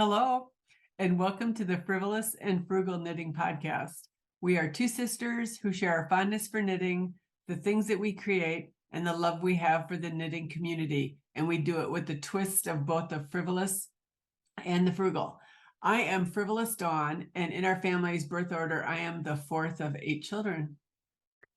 Hello, and welcome to the Frivolous and Frugal Knitting Podcast. We are two sisters who share our fondness for knitting, the things that we create, and the love we have for the knitting community. And we do it with the twist of both the frivolous and the frugal. I am Frivolous Dawn, and in our family's birth order, I am the fourth of 8 children.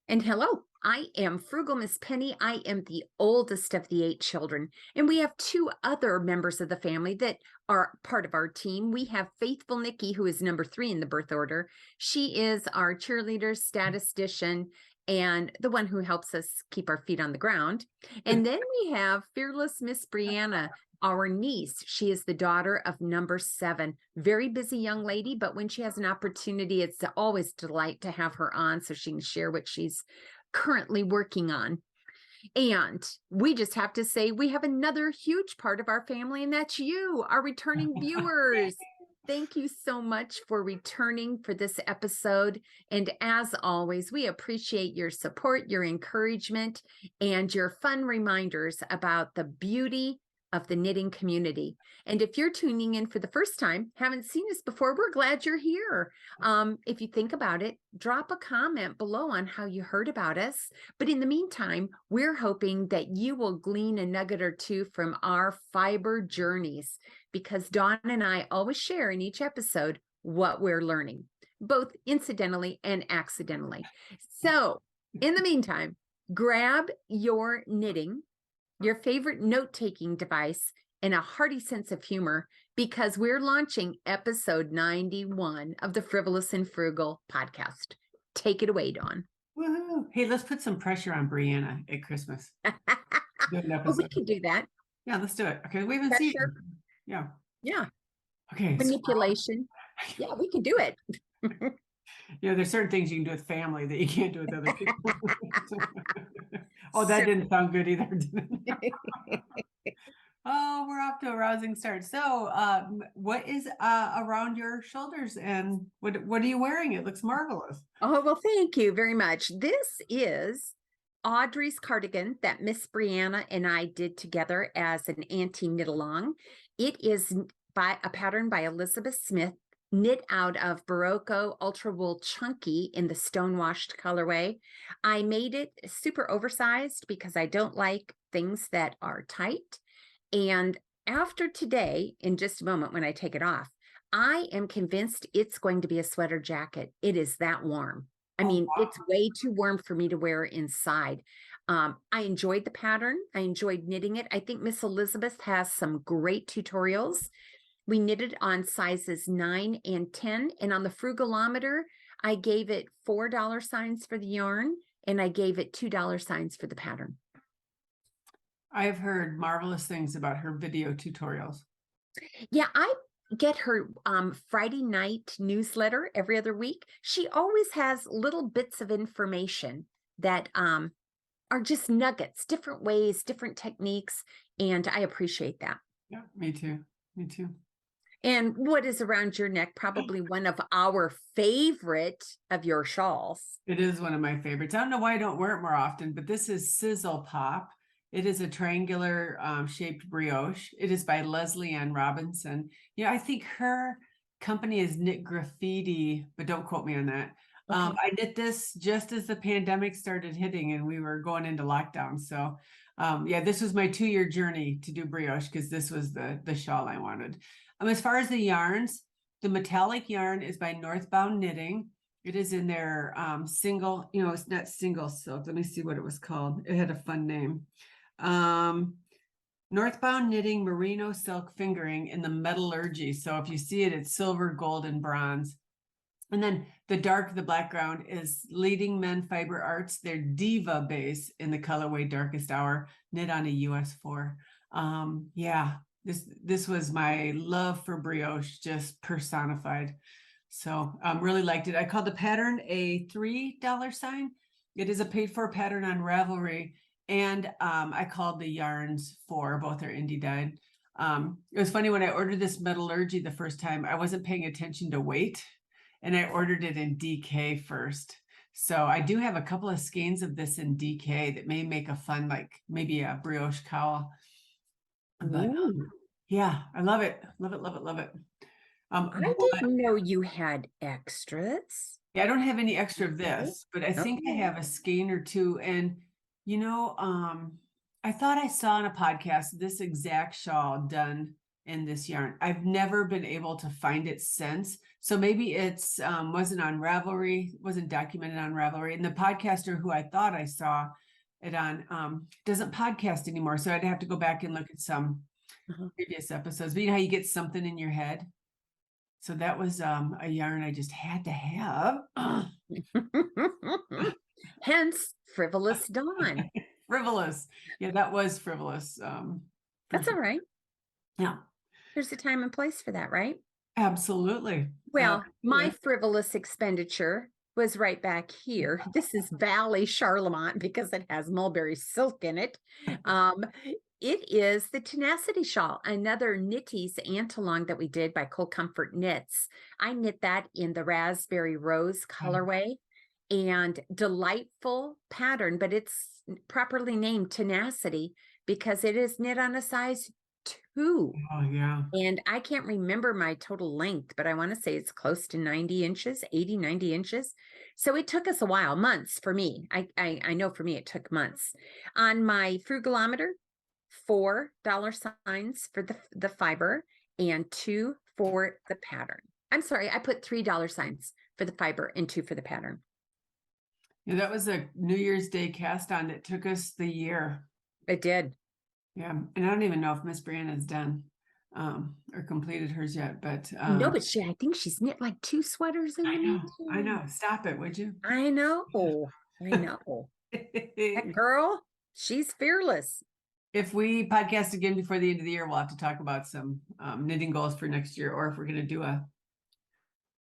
And hello, I am Frugal Miss Penny. I am the oldest of the 8 children, and we have 2 other members of the family that are part of our team. We have Faithful Nikki, who is number 3 in the birth order. She is our cheerleader, statistician, and the one who helps us keep our feet on the ground. And then we have Fearless Miss Brianna, our niece. She is the daughter of number 7. Very busy young lady, but when she has an opportunity, it's always a delight to have her on so she can share what she's currently working on. And we just have to say we have another huge part of our family, and that's you, our returning viewers. Thank you so much for returning for this episode. And as always, we appreciate your support, your encouragement, and your fun reminders about the beauty of the knitting community. And if you're tuning in for the first time, haven't seen us before, we're glad you're here. If you think about it, drop a comment below on how you heard about us. But in the meantime, we're hoping that you will glean a nugget or two from our fiber journeys, because Dawn and I always share in each episode what we're learning, both incidentally and accidentally. So in the meantime, grab your knitting, your favorite note-taking device, and a hearty sense of humor, because we're launching episode 91 of the Frivolous and Frugal podcast. Take it away, Dawn. Woohoo! Hey, let's put some pressure on Brianna at Christmas. Oh, we could do that. Yeah, let's do it. Okay, we haven't seen it. Yeah. Yeah. Okay. Manipulation. Yeah, we could do it. There's certain things you can do with family that you can't do with other people. Oh, that didn't sound good either, didn't it? Oh, we're off to a rousing start. So what is around your shoulders, and what are you wearing? It looks marvelous. Oh, well, thank you very much. This is Audrey's cardigan that Miss Brianna and I did together as an auntie knit along. It is by a pattern by Elizabeth Smith, knit out of Berroco Ultra Wool Chunky in the stonewashed colorway. I made it super oversized because I don't like things that are tight. And after today, in just a moment when I take it off, I am convinced it's going to be a sweater jacket. It is that warm. I mean, it's way too warm for me to wear inside. I enjoyed the pattern. I enjoyed knitting it. I think Miss Elizabeth has some great tutorials. We knitted on sizes 9 and 10. And on the Frugalometer, I gave it $4 signs for the yarn, and I gave it $2 signs for the pattern. I've heard marvelous things about her video tutorials. Yeah, I get her Friday night newsletter every other week. She always has little bits of information that are just nuggets, different ways, different techniques, and I appreciate that. Yeah, me too. Me too. And what is around your neck? Probably one of our favorite of your shawls. It is one of my favorites. I don't know why I don't wear it more often, but this is Sizzle Pop. It is a triangular shaped brioche. It is by Lesley and Robinson. I think her company is Knit Graffiti, but don't quote me on that. Okay. I knit this just as the pandemic started hitting and we were going into lockdown. So this was my 2-year journey to do brioche, because this was the shawl I wanted. As far as the yarns, the metallic yarn is by Northbound Knitting. It is in their single, it's not single silk. Let me see what it was called. It had a fun name. Northbound Knitting Merino Silk Fingering in the Metallurgy. So if you see it, it's silver, gold, and bronze. And then the black ground is Leading Men Fiber Arts, their Diva base in the colorway Darkest Hour, knit on a US 4. This was my love for brioche just personified. So really liked it. I called the pattern a $3 sign. It is a paid-for pattern on Ravelry. And I called the yarns 4, both are indie dyed. It was funny, when I ordered this Metallurgy the first time, I wasn't paying attention to weight, and I ordered it in DK first. So I do have a couple of skeins of this in DK that may make a fun, like maybe a brioche cowl. But Yeah, I love it. Love it, love it, love it. I But didn't know you had extras. yeah, I don't have any extra of Okay. this, but I think I Okay. have a skein or two. And you know, I thought I saw on a podcast this exact shawl done in this yarn. I've never been able to find it since. So maybe it's wasn't on Ravelry, wasn't documented on Ravelry. And the podcaster who I thought I saw it on doesn't podcast anymore. So I'd have to go back and look at some previous episodes. But you know how you get something in your head? So that was a yarn I just had to have. Hence, Frivolous Dawn. Frivolous. Yeah, that was frivolous. That's all right. Yeah, There's a time and place for that, right? absolutely. Well, my Absolutely. frivolous expenditure was right back here. This is Valley Charlemont because it has mulberry silk in it. It is the Tenacity shawl, another Knitties Antalong that we did by Cold Comfort Knits. I knit that in the raspberry rose colorway and delightful pattern, but it's properly named Tenacity because it is knit on a size 2. Oh, yeah. And I can't remember my total length, but I want to say it's close to 90 inches, 80, 90 inches. So it took us a while, months for me. I know for me, it took months. On my frugalometer, $4 signs for the fiber and 2 for the pattern. I'm sorry, I put $3 signs for the fiber and 2 for the pattern. Yeah, that was a New Year's Day cast on that took us the year. It did. Yeah, and I don't even know if Miss Brianna's done or completed hers yet, but No, but I think she's knit like 2 sweaters in the meantime. I know. Stop it, would you? I know. I know. That girl, she's fearless. If we podcast again before the end of the year, we'll have to talk about some knitting goals for next year, or if we're going to do a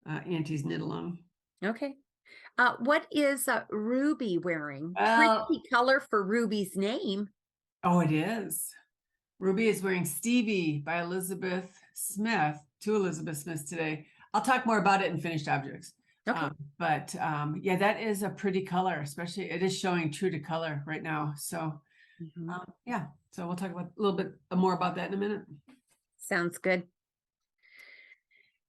Auntie's knit along. Okay. What is Ruby wearing? Well, Pretty color for Ruby's name. oh, it is. Ruby is wearing Stevie by Elizabeth Smith, 2 Elizabeth Smiths today. I'll talk more about it in finished objects. Okay. But yeah, that is a pretty color, especially it is showing true to color right now. So yeah, so we'll talk about a little bit more about that in a minute. Sounds good.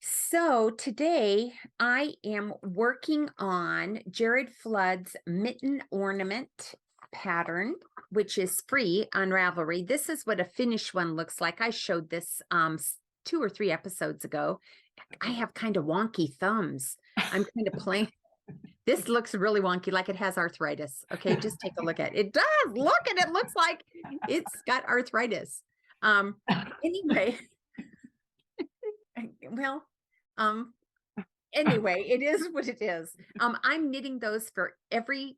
So today I am working on Jared Flood's Mitten Ornament pattern, which is free on Ravelry. This is what a finished one looks like. I showed this 2 or 3 episodes ago. I have kind of wonky thumbs. I'm kind of playing. This looks really wonky, like it has arthritis. Okay, just take a look at it. It does. Look, and it looks like it's got arthritis. Anyway, well, anyway, it is what it is. I'm knitting those for every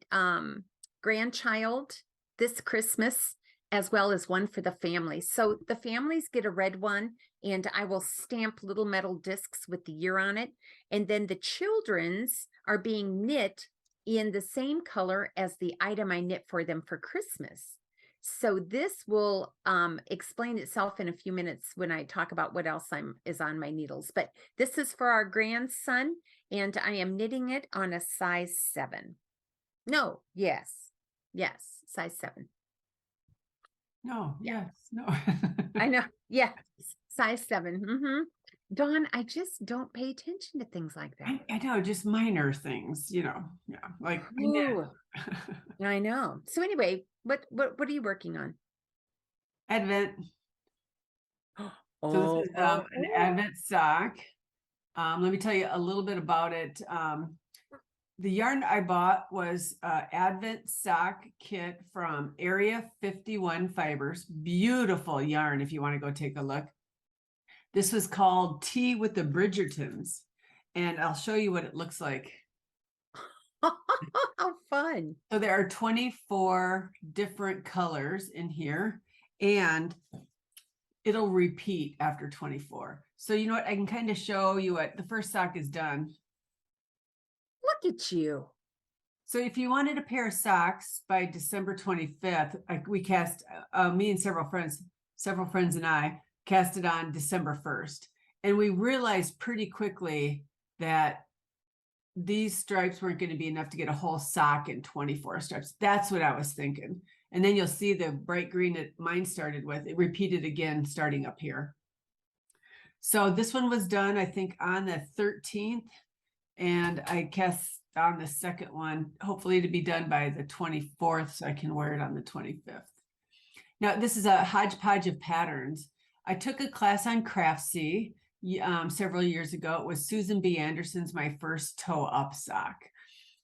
grandchild this Christmas, as well as one for the family. So the families get a red one, and I will stamp little metal discs with the year on it. And then the children's are being knit in the same color as the item I knit for them for Christmas. So this will explain itself in a few minutes when I talk about what else is on my needles. But this is for our grandson, and I am knitting it on a size 7. No, yes, size 7. No, yes, no. I know. Yeah, size 7. Dawn, I just don't pay attention to things like that. I know, just minor things, you know. Yeah, like Ooh, I know. So anyway, what are you working on? Advent. So this is an Advent sock. Let me tell you a little bit about it. The yarn I bought was Advent sock kit from Area 51 Fibers. Beautiful yarn if you want to go take a look. This was called Tea with the Bridgertons, and I'll show you what it looks like. How fun. So there are 24 different colors in here, and it'll repeat after 24. So you know what? I can kind of show you what the first sock is done. Look at you. So if you wanted a pair of socks by December 25th, we cast, me and several friends and I cast it on December 1st. And we realized pretty quickly that these stripes weren't going to be enough to get a whole sock in 24 stripes. That's what I was thinking. And then you'll see the bright green that mine started with. It repeated again starting up here. So this one was done, I think, on the 13th. And I guess on the second one, hopefully to be done by the 24th, so I can wear it on the 25th. Now, this is a hodgepodge of patterns. I took a class on Craftsy several years ago. It was Susan B. Anderson's My First Toe Up sock.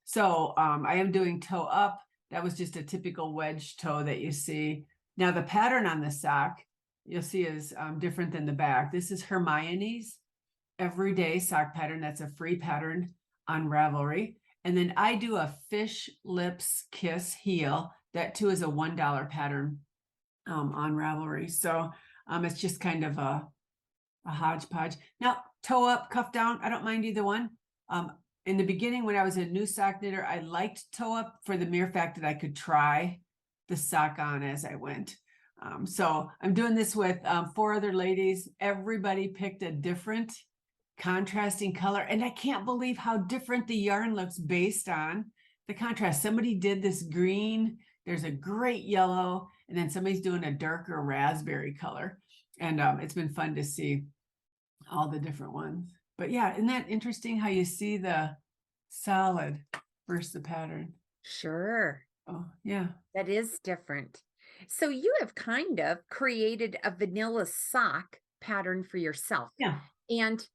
So I am doing toe up. That was just a typical wedge toe that you see. Now the pattern on the sock, you'll see is different than the back. This is Hermione's Everyday Sock Pattern. That's a free pattern on Ravelry. And then I do a Fish Lips Kiss heel. That too is a $1 pattern on Ravelry. So it's just kind of a hodgepodge. Now, toe up, cuff down, I don't mind either one. In the beginning, when I was a new sock knitter, I liked toe up for the mere fact that I could try the sock on as I went. So I'm doing this with 4 other ladies. Everybody picked a different contrasting color, and I can't believe how different the yarn looks based on the contrast. Somebody did this green, there's a great yellow, and then somebody's doing a darker raspberry color. And it's been fun to see all the different ones. But yeah, isn't that interesting how you see the solid versus the pattern? Sure. Oh, yeah. That is different. So you have kind of created a vanilla sock pattern for yourself. Yeah. And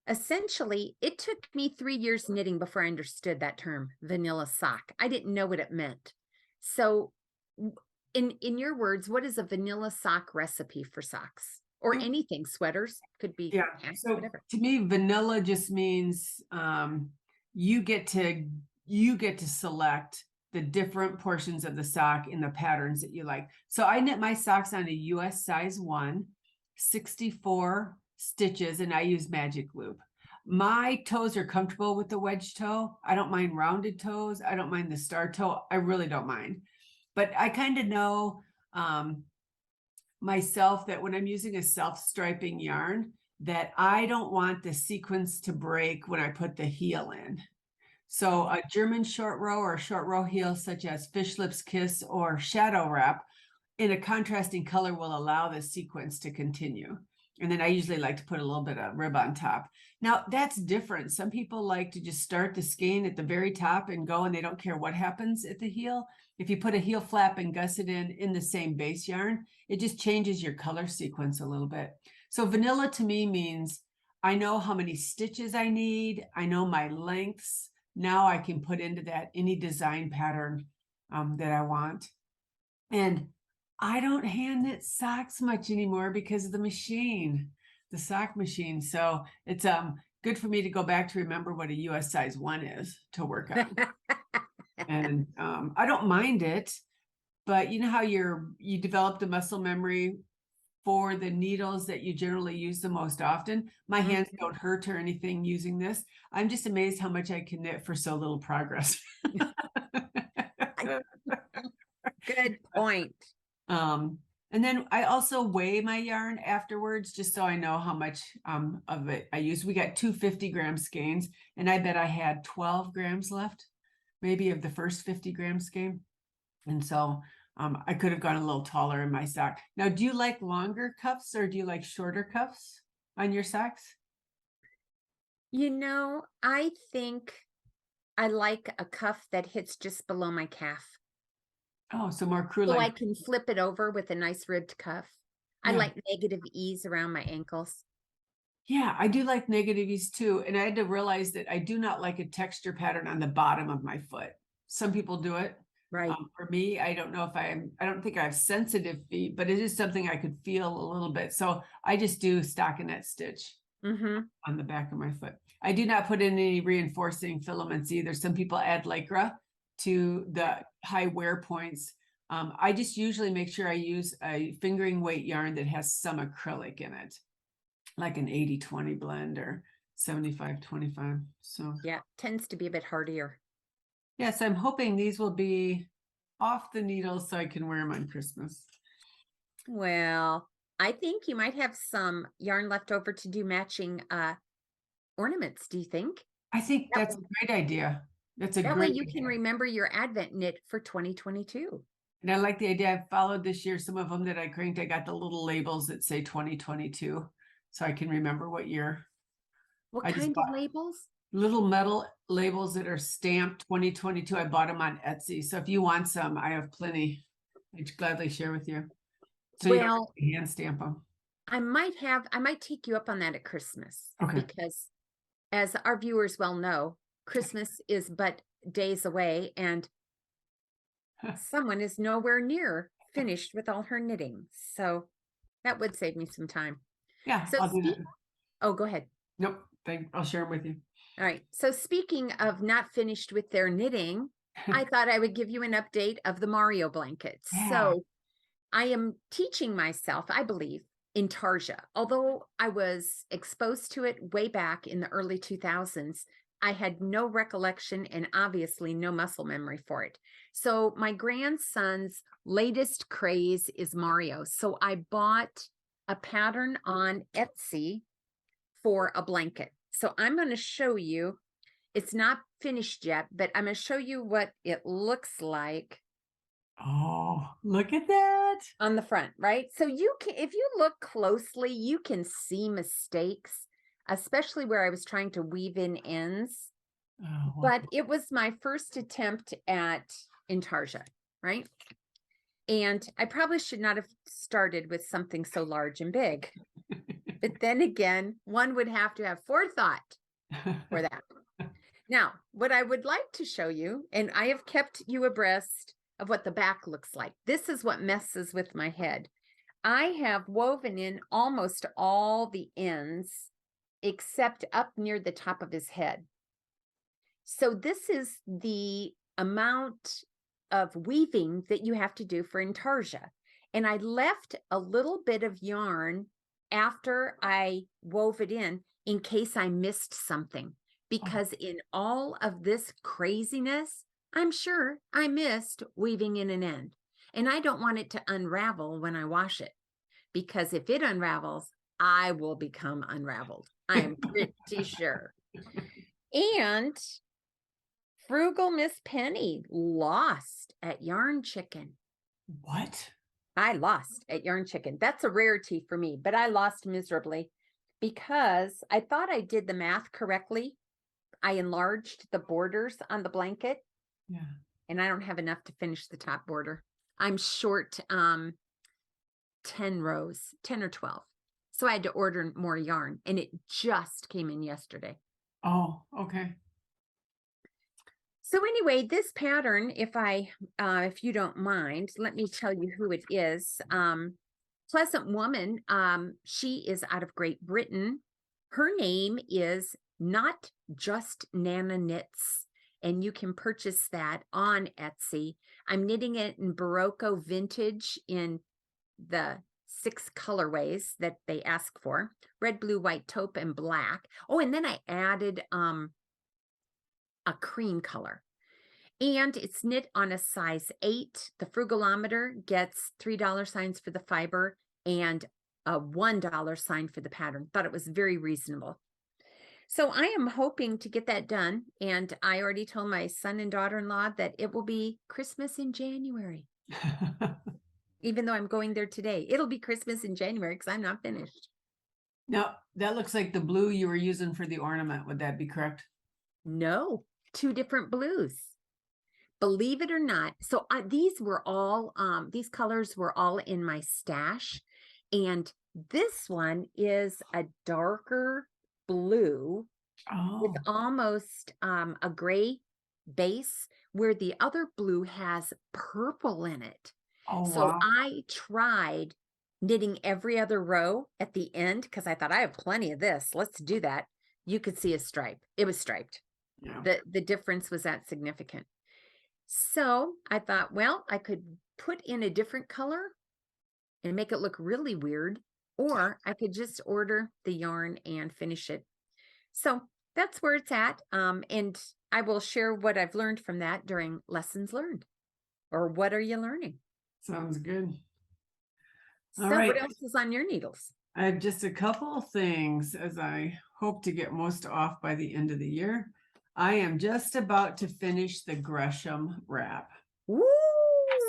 essentially, it took me 3 years knitting before I understood that term, vanilla sock. I didn't know what it meant. So in your words, what is a vanilla sock recipe for socks? Or anything, sweaters could be. Yeah. So whatever. To me, vanilla just means you get to select the different portions of the sock in the patterns that you like. So I knit my socks on a US size 1, 64 stitches, and I use magic loop. My toes are comfortable with the wedge toe. I don't mind rounded toes. I don't mind the star toe. I really don't mind. But I kind of know myself that when I'm using a self-striping yarn, that I don't want the sequence to break when I put the heel in. So a German short row or short row heel, such as Fish Lips Kiss or Shadow Wrap, in a contrasting color will allow the sequence to continue. And then I usually like to put a little bit of rib on top. Now that's different. Some people like to just start the skein at the very top and go, and they don't care what happens at the heel. If you put a heel flap and gusset in the same base yarn, it just changes your color sequence a little bit. So vanilla to me means I know how many stitches I need. I know my lengths. Now I can put into that any design pattern that I want. And I don't hand knit socks much anymore because of the machine, the sock machine. So it's good for me to go back to remember what a US size 1 is to work on. And I don't mind it, but you know how you develop the muscle memory for the needles that you generally use the most often. My hands don't hurt or anything using this. I'm just amazed how much I can knit for so little progress. Good point. And then I also weigh my yarn afterwards, just so I know how much of it I use. We got 2 50-gram skeins, and I bet I had 12 grams left, maybe of the first 50-gram skein. And so I could have gone a little taller in my sock. Now, do you like longer cuffs or do you like shorter cuffs on your socks? You know, I think I like a cuff that hits just below my calf. Oh, so more crew So line. I can flip it over with a nice ribbed cuff. I like negative ease around my ankles. Yeah, I do like negative ease too. And I had to realize that I do not like a texture pattern on the bottom of my foot. Some people do it. Right. For me, I don't know if I don't think I have sensitive feet, but it is something I could feel a little bit. So I just do stockinette stitch on the back of my foot. I do not put in any reinforcing filaments either. Some people add Lycra to the high wear points. I just usually make sure I use a fingering weight yarn that has some acrylic in it, like an 80-20 blend or 75-25. So yeah, tends to be a bit hardier. Yes, I'm hoping these will be off the needles so I can wear them on Christmas. Well, I think you might have some yarn left over to do matching ornaments. Do you think? I think that's a great idea. That's a that great way you idea. can remember your Advent knit for 2022. And I like the idea. I followed this year some of them that I cranked. I got the little labels that say 2022. so I can remember what year. What I just kind of bought labels? little metal labels that are stamped 2022. I bought them on Etsy. So if you want some, I have plenty. I'd gladly share with you. So you don't have Well, to hand stamp them. I might take you up on that at Christmas. Okay. Because as our viewers well know, Christmas is but days away and someone is nowhere near finished with all her knitting. So that would save me some time. Yeah, So I'll do that. oh, go ahead. Nope, I'll share them with you. All right. So speaking of not finished with their knitting, I thought I would give you an update of the Mario blankets. Yeah. So I am teaching myself, I believe, Intarsia. Although I was exposed to it way back in the early 2000s, I had no recollection and obviously no muscle memory for it. So my grandson's latest craze is Mario. So I bought a pattern on Etsy for a blanket. So I'm going to show you, it's not finished yet, but I'm going to show you what it looks like. Oh, look at that. On the front, right? So you can, if you look closely, you can see mistakes, especially where I was trying to weave in ends. Oh, But it was my first attempt at Intarsia, right? And I probably should not have started with something so large and big. But then again, one would have to have forethought for that. Now, what I would like to show you, and I have kept you abreast of what the back looks like. This is what messes with my head. I have woven in almost all the ends except up near the top of his head. So this is the amount of weaving that you have to do for Intarsia. And I left a little bit of yarn after I wove it in case I missed something. Because in all of this craziness, I'm sure I missed weaving in an end. And I don't want it to unravel when I wash it. Because if it unravels, I will become unraveled. I am pretty sure. And Frugal Miss Penny lost at Yarn Chicken. What? I lost at Yarn Chicken. That's a rarity for me, but I lost miserably because I thought I did the math correctly. I enlarged the borders on the blanket. Yeah. And I don't have enough to finish the top border. I'm short 10 rows, 10 or 12. So I had to order more yarn and it just came in yesterday. Oh, okay. So anyway, this pattern, if you don't mind, let me tell you who it is. Pleasant Woman, she is out of Great Britain. Her name is Not Just Nana Knits, and you can purchase that on Etsy. I'm knitting it in Berroco Vintage in the 6 colorways that they ask for: red, blue, white, taupe, and black. Oh, and then I added a cream color. And it's knit on a size 8. The Frugalometer gets $3 signs for the fiber and a $1 sign for the pattern. Thought it was very reasonable. So I am hoping to get that done. And I already told my son and daughter-in-law that it will be Christmas in January. Even though I'm going there today, it'll be Christmas in January because I'm not finished. Now, that looks like the blue you were using for the ornament. Would that be correct? No, 2 different blues. Believe it or not. So these were all, these colors were all in my stash. And this one is a darker blue with almost a gray base, where the other blue has purple in it. So wow. I tried knitting every other row at the end because I thought I have plenty of this. Let's do that. You could see a stripe. It was striped. Yeah. The difference was that significant. So I thought, well, I could put in a different color and make it look really weird, or I could just order the yarn and finish it. So that's where it's at. And I will share what I've learned from that during lessons learned. Or what are you learning? Sounds good. So All right. what else is on your needles? I have just a couple of things as I hope to get most off by the end of the year. I am just about to finish the Gresham Wrap. Woo!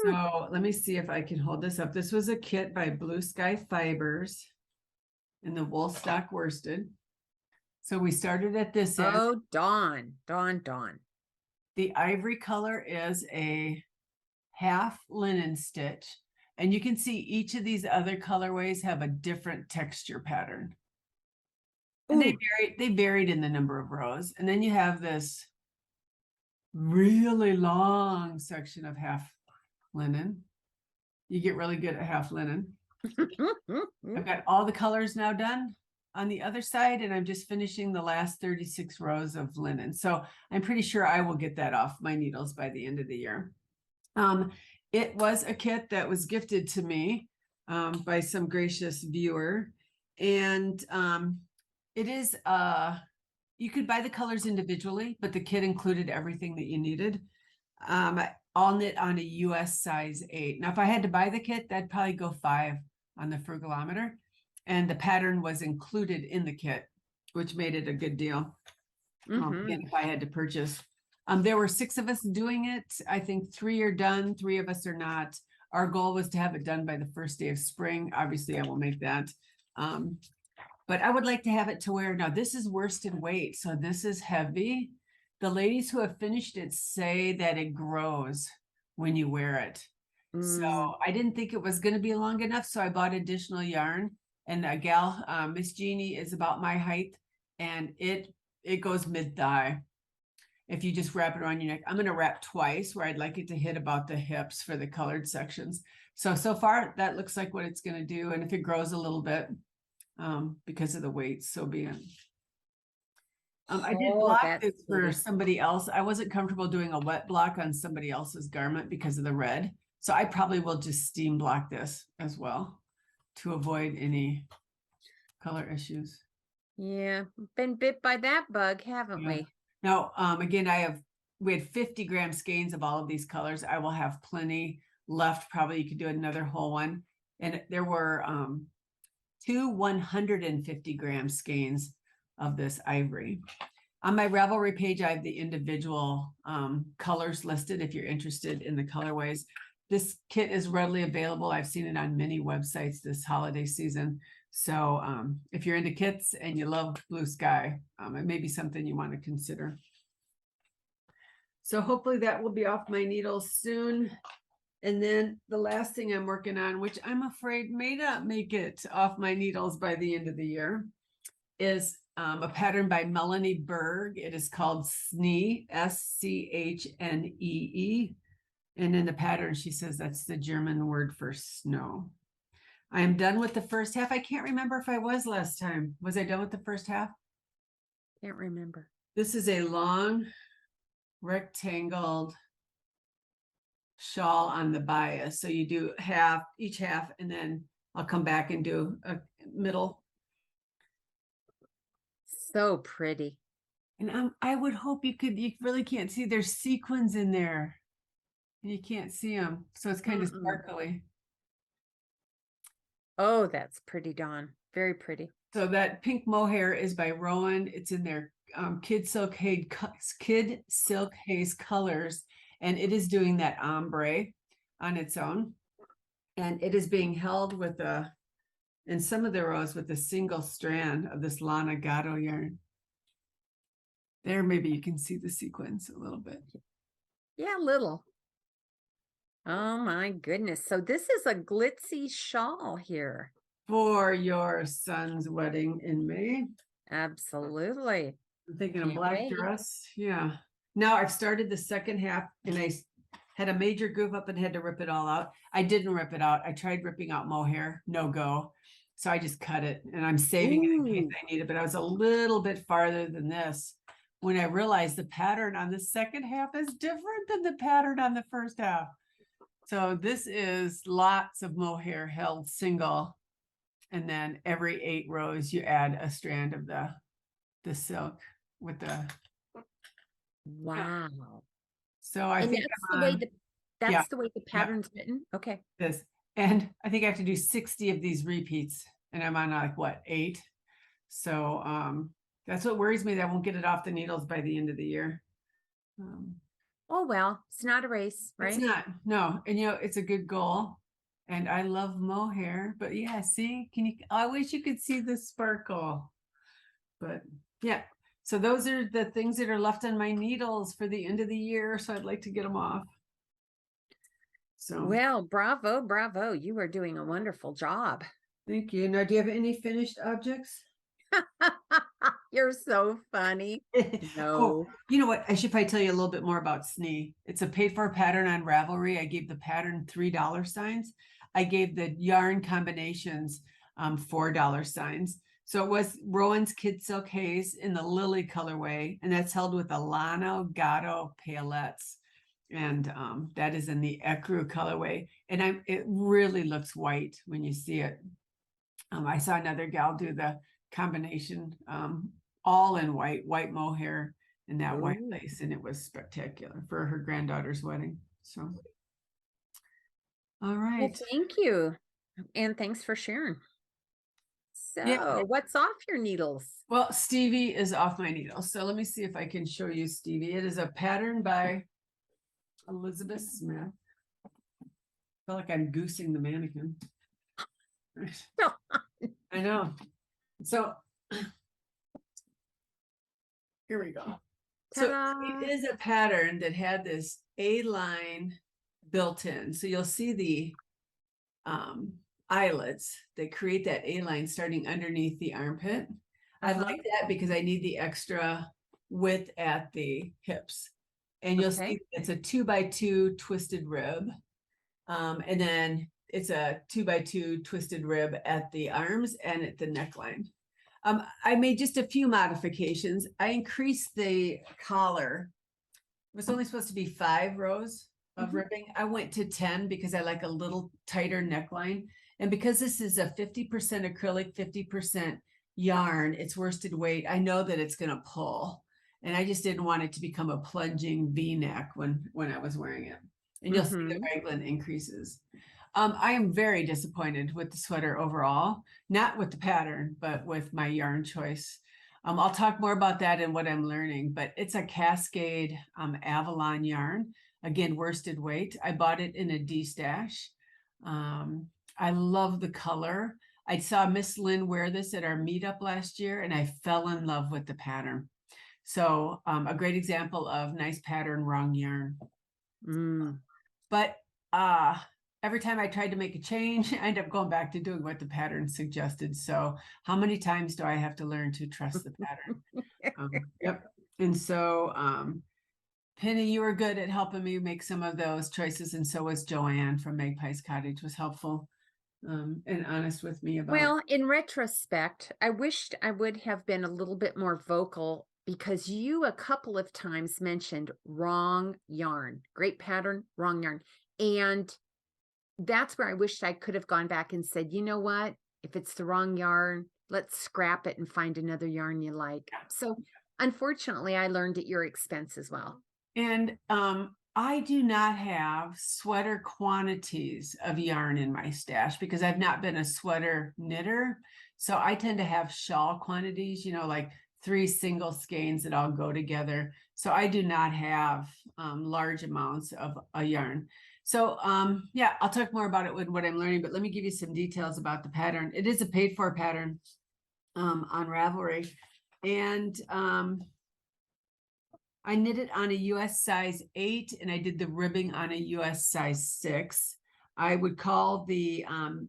So let me see if I can hold this up. This was a kit by Blue Sky Fibers. in the Woolstok worsted. So we started at this end. Oh, Dawn. The ivory color is a half linen stitch. And you can see each of these other colorways have a different texture pattern. And Ooh. they varied in the number of rows. And then you have this really long section of half linen. You get really good at half linen. I've got all the colors now done on the other side, and I'm just finishing the last 36 rows of linen. So I'm pretty sure I will get that off my needles by the end of the year. It was a kit that was gifted to me by some gracious viewer. And it is, you could buy the colors individually, but the kit included everything that you needed. All knit on a US size 8. Now, if I had to buy the kit, that'd probably go 5 on the Frugalometer. And the pattern was included in the kit, which made it a good deal. Again, if I had to purchase. There were 6 of us doing it. I think 3 are done, 3 of us are not. Our goal was to have it done by the first day of spring. Obviously, I will make that. But I would like to have it to where, now this is worsted weight, so this is heavy. The ladies who have finished it say that it grows when you wear it. So I didn't think it was going to be long enough, so I bought additional yarn. And a gal, Miss Jeannie, is about my height, and it goes mid-thigh. If you just wrap it around your neck, I'm going to wrap twice where I'd like it to hit about the hips for the colored sections. So far that looks like what it's going to do. And if it grows a little bit because of the weight, so be it. I did block this for somebody else. I wasn't comfortable doing a wet block on somebody else's garment because of the red. So I probably will just steam block this as well to avoid any color issues. Yeah, been bit by that bug, haven't we? Now, again, we had 50 gram skeins of all of these colors. I will have plenty left. Probably you could do another whole one. And there were 2 150 gram skeins of this ivory. On my Ravelry page, I have the individual colors listed if you're interested in the colorways. This kit is readily available. I've seen it on many websites this holiday season. So if you're into kits and you love blue sky, it may be something you want to consider. So hopefully that will be off my needles soon. And then the last thing I'm working on, which I'm afraid may not make it off my needles by the end of the year, is a pattern by Melanie Berg. It is called Schnee, S-C-H-N-E-E. And in the pattern, she says that's the German word for snow. I am done with the first half. I can't remember if I was last time. Was I done with the first half? Can't remember. This is a long rectangled shawl on the bias. So you do half, each half, and then I'll come back and do a middle. So pretty. And I would hope you really can't see, there's sequins in there. And you can't see them. So it's kind of sparkly. Oh, that's pretty, Dawn. Very pretty. So that pink mohair is by Rowan. It's in their Kid Silk Haze colors. And it is doing that ombre on its own. And it is being held with in some of the rows with a single strand of this Lana Gatto yarn. There, maybe you can see the sequins a little bit. Yeah, a little. Oh my goodness. So this is a glitzy shawl here. For your son's wedding in May. Absolutely. I'm thinking a black dress. Yeah. Now I've started the second half and I had a major goof up and had to rip it all out. I didn't rip it out. I tried ripping out mohair, no go. So I just cut it and I'm saving it in case I need it. But I was a little bit farther than this when I realized the pattern on the second half is different than the pattern on the first half. So this is lots of mohair held single. And then every 8 rows, you add a strand of the silk with the. Wow. So I think that's the way the pattern's written. Okay. This, and I think I have to do 60 of these repeats and I'm on like what, 8. So that's what worries me, that I won't get it off the needles by the end of the year. Oh, well, it's not a race, right? It's not, no. And it's a good goal. And I love mohair, but yeah, see, I wish you could see the sparkle. But yeah, so those are the things that are left on my needles for the end of the year. So I'd like to get them off. So Well, bravo, bravo. You are doing a wonderful job. thank you. Now, do you have any finished objects? You're so funny. Oh, No. you know what? I should probably tell you a little bit more about Snee. It's a paid for pattern on Ravelry. I gave the pattern $3 signs. I gave the yarn combinations $4 signs. So it was Rowan's Kid Silk Haze in the Lily colorway, and that's held with Alano Gatto palettes. And that is in the Ecru colorway. And it really looks white when you see it. I saw another gal do the combination all in white mohair and that white Ooh. lace, and it was spectacular for her granddaughter's wedding. So all Well, right. thank you. And thanks for sharing. So Yeah. what's off your needles? Well, Stevie is off my needle. So let me see if I can show you Stevie. It is a pattern by Elizabeth Smith. I feel like I'm goosing the mannequin. I know. So here we go. So Ta-da. it is a pattern that had this A-line built in. So you'll see the eyelets that create that A-line starting underneath the armpit. I like that because I need the extra width at the hips. And you'll see it's a 2x2 twisted rib. And then it's a 2x2 twisted rib at the arms and at the neckline. I made just a few modifications. I increased the collar. It was only supposed to be 5 rows of ribbing. I went to 10 because I like a little tighter neckline. And because this is a 50% acrylic, 50% yarn, it's worsted weight, I know that it's going to pull. And I just didn't want it to become a plunging V-neck when I was wearing it. And you'll see the raglan increases. I am very disappointed with the sweater overall, not with the pattern, but with my yarn choice. I'll talk more about that and what I'm learning, but it's a Cascade Avalon yarn. Again, worsted weight. I bought it in a D-stash. I love the color. I saw Miss Lynn wear this at our meetup last year, and I fell in love with the pattern. So a great example of nice pattern, wrong yarn. But every time I tried to make a change, I ended up going back to doing what the pattern suggested. So how many times do I have to learn to trust the pattern? Yep. And so Penny, you were good at helping me make some of those choices. And so was Joanne from Magpie's Cottage, was helpful and honest with me about. Well, in retrospect, I wished I would have been a little bit more vocal because you a couple of times mentioned wrong yarn, great pattern, wrong yarn. And that's where I wished I could have gone back and said, you know what, if it's the wrong yarn, let's scrap it and find another yarn you like. So unfortunately, I learned at your expense as well. And I do not have sweater quantities of yarn in my stash because I've not been a sweater knitter. So I tend to have shawl quantities, you know, like 3 single skeins that all go together. So I do not have large amounts of a yarn. So yeah, I'll talk more about it with what I'm learning, but let me give you some details about the pattern. It is a paid for pattern on Ravelry. And I knit it on a US size 8 and I did the ribbing on a US size 6. I would call the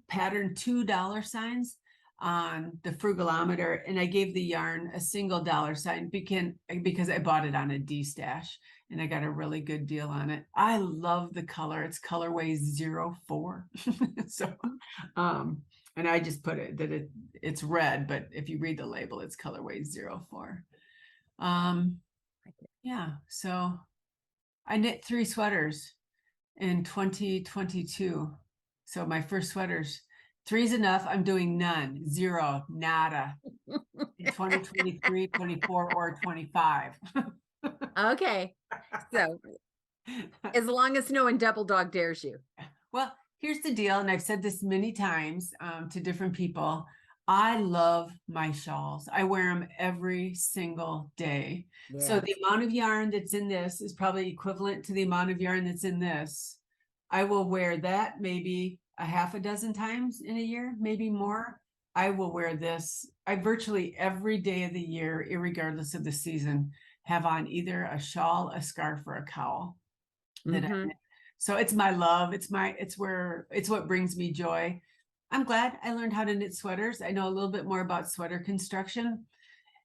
pattern $2 signs on the frugalometer, and I gave the yarn a single dollar sign because I bought it on a D-stash and I got a really good deal on it. I love the color. It's colorway 04. So and I just put it that it's red, but if you read the label, it's colorway 04. Yeah, so I knit 3 sweaters in 2022. So my first sweaters, 3's enough. I'm doing none, 0, nada in 2023, 24, or 25. Okay. So as long as no one double dog dares you. Well, here's the deal, and I've said this many times to different people. I love my shawls. I wear them every single day. Yeah. So the amount of yarn that's in this is probably equivalent to the amount of yarn that's in this. I will wear that maybe a half a dozen times in a year, maybe more. I will wear this. I virtually every day of the year, irregardless of the season, have on either a shawl, a scarf, or a cowl. So it's my love. It's what brings me joy. I'm glad I learned how to knit sweaters. I know a little bit more about sweater construction.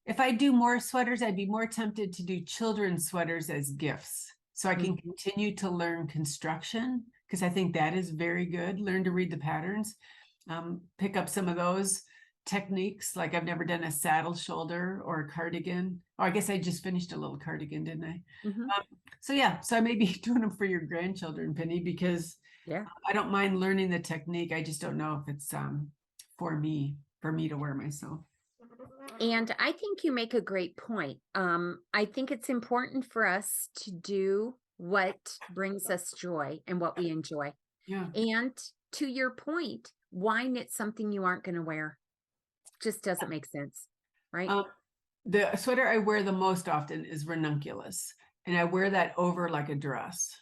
If I do more sweaters, I'd be more tempted to do children's sweaters as gifts. So I can continue to learn construction, because I think that is very good. Learn to read the patterns, pick up some of those techniques. Like I've never done a saddle shoulder or a cardigan. Oh, I guess I just finished a little cardigan, didn't I? So yeah, so I may be doing them for your grandchildren, Penny, because I don't mind learning the technique. I just don't know if it's for me to wear myself. And I think you make a great point. I think it's important for us to do what brings us joy and what we enjoy. Yeah. And to your point, why knit something you aren't going to wear? Just doesn't make sense, right? The sweater I wear the most often is ranunculus, and I wear that over like a dress.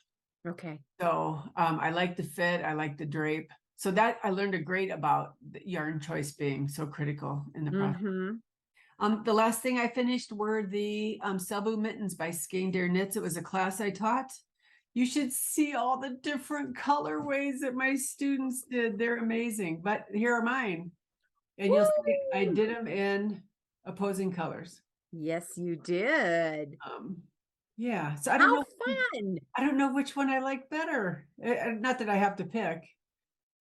Okay. So I like the fit, I like the drape. So that I learned a great about the yarn choice being so critical in the process. The last thing I finished were the Selbu mittens by Skein-Dare Knits. It was a class I taught. You should see all the different colorways that my students did. They're amazing. But here are mine. And you'll see I did them in opposing colors. Yes, you did. Yeah. So I don't know. Fun. I don't know which one I like better. Not that I have to pick.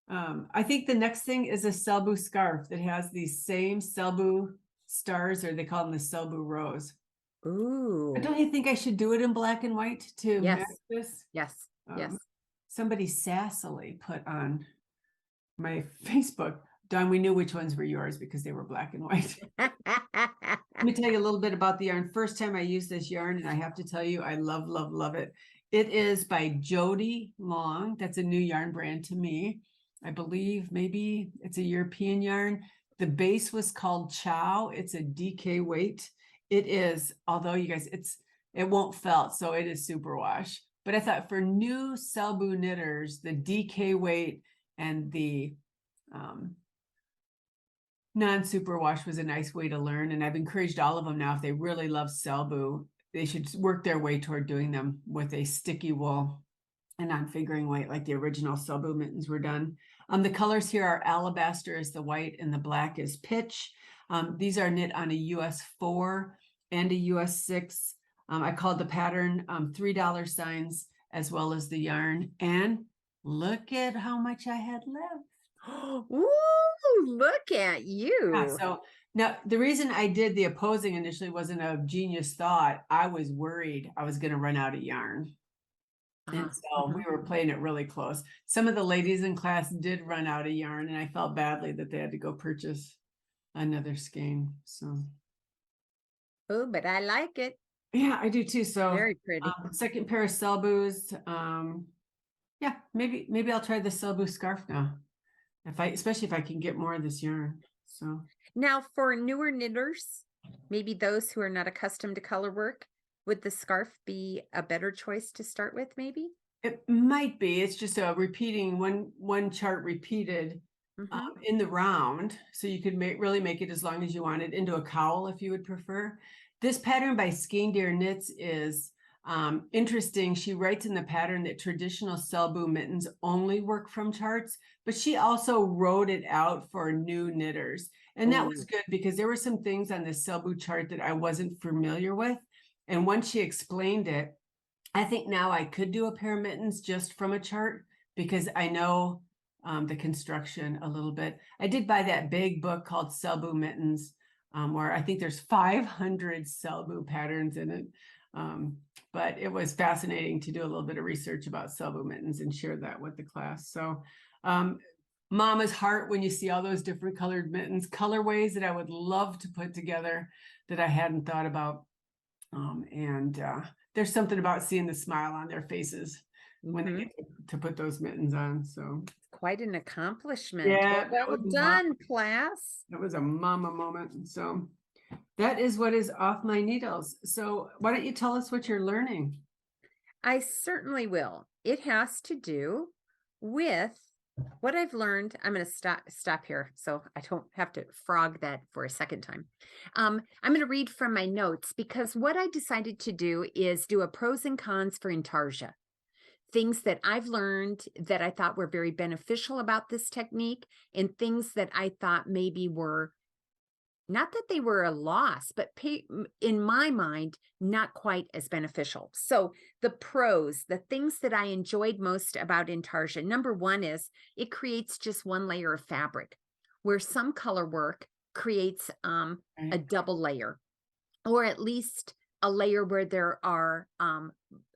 I think the next thing is a Selbu scarf that has these same Selbu stars, or they call them the Selbu rose. Ooh. Don't you think I should do it in black and white to match this? Yes. Yes. Somebody sassily put on my Facebook, Dawn, we knew which ones were yours because they were black and white. Let me tell you a little bit about the yarn. First time I used this yarn, and I have to tell you, I love, love, love it. It is by Jody Long. That's a new yarn brand to me. I believe maybe it's a European yarn. The base was called Chow. It's a DK weight. It is, although you guys, it won't felt, so it is superwash. But I thought for new Selbu knitters, the DK weight and the non-superwash was a nice way to learn. And I've encouraged all of them now, if they really love Selbu, they should work their way toward doing them with a sticky wool and non-figuring weight like the original Selbu mittens were done. The colors here are alabaster is the white and the black is pitch. These are knit on a US 4 and a US 6. I called the pattern $3 signs as well as the yarn. And look at how much I had left. Ooh, look at you. Yeah, so now the reason I did the opposing initially wasn't a genius thought. I was worried I was going to run out of yarn. And so we were playing it really close. Some of the ladies in class did run out of yarn, and I felt badly that they had to go purchase another skein. So, oh, but I like it. Yeah, I do too. So very pretty. Second pair of Selbus. Yeah, maybe I'll try the Selbu scarf now. Especially if I can get more of this yarn. So now for newer knitters, maybe those who are not accustomed to color work, would the scarf be a better choice to start with? Maybe it might be. It's just a repeating one chart repeated in the round, so you could really make it as long as you wanted into a cowl if you would prefer. This pattern by Skein-Dare Knits is interesting. She writes in the pattern that traditional Selbu mittens only work from charts, but she also wrote it out for new knitters. And that was good because there were some things on the Selbu chart that I wasn't familiar with. And once she explained it, I think now I could do a pair of mittens just from a chart because I know the construction a little bit. I did buy that big book called Selbu Mittens, where I think there's 500 Selbu patterns in it. But it was fascinating to do a little bit of research about Selbu mittens and share that with the class. So mama's heart when you see all those different colored mittens, colorways that I would love to put together that I hadn't thought about. There's something about seeing the smile on their faces when they get to put those mittens on. So quite an accomplishment. Yeah, well done, class. That was a mama moment. So that is what is off my needles. So why don't you tell us what you're learning? I certainly will. It has to do with What I've learned, I'm going to stop here so I don't have to frog that for a second time. I'm going to read from my notes because what I decided to do is do a pros and cons for Intarsia. Things that I've learned that I thought were very beneficial about this technique, and things that I thought maybe were not that they were a loss, but in my mind, not quite as beneficial. So the pros, the things that I enjoyed most about Intarsia, number one is it creates just one layer of fabric, where some color work creates a Right. double layer, or at least a layer where there are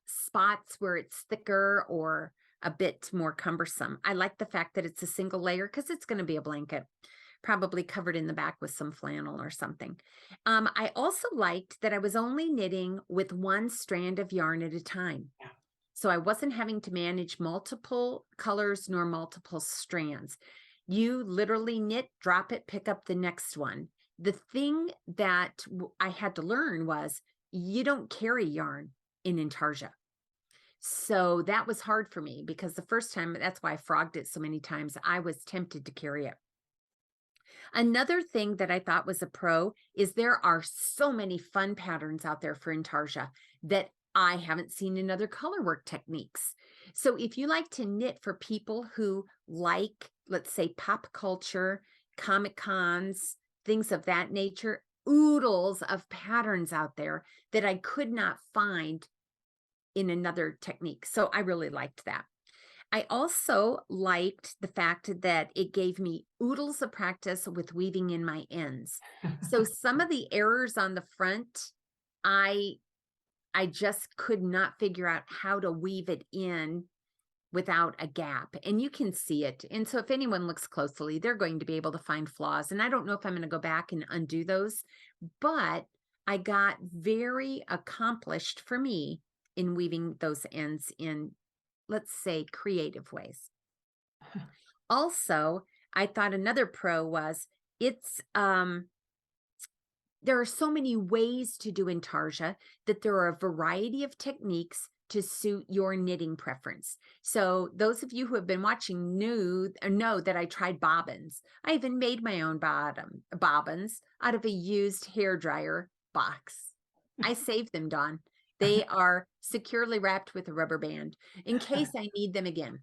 spots where it's thicker or a bit more cumbersome. I like the fact that it's a single layer because it's going to be a blanket, probably covered in the back with some flannel or something. I also liked that I was only knitting with one strand of yarn at a time. Yeah. So I wasn't having to manage multiple colors nor multiple strands. You literally knit, drop it, pick up the next one. The thing that I had to learn was you don't carry yarn in Intarsia. So that was hard for me because the first time, that's why I frogged it so many times, I was tempted to carry it. Another thing that I thought was a pro is there are so many fun patterns out there for Intarsia that I haven't seen in other colorwork techniques. So if you like to knit for people who like, let's say, pop culture, Comic Cons, things of that nature, oodles of patterns out there that I could not find in another technique. So I really liked that. I also liked the fact that it gave me oodles of practice with weaving in my ends. So some of the errors on the front, I just could not figure out how to weave it in without a gap, and you can see it. And so if anyone looks closely, they're going to be able to find flaws. And I don't know if I'm going to go back and undo those, but I got very accomplished for me in weaving those ends in, let's say, creative ways. Also, I thought another pro was it's there are so many ways to do Intarsia that there are a variety of techniques to suit your knitting preference. So those of you who have been watching know that I tried bobbins. I even made my own bobbins out of a used hairdryer box. I saved them, Dawn. They are securely wrapped with a rubber band in case I need them again.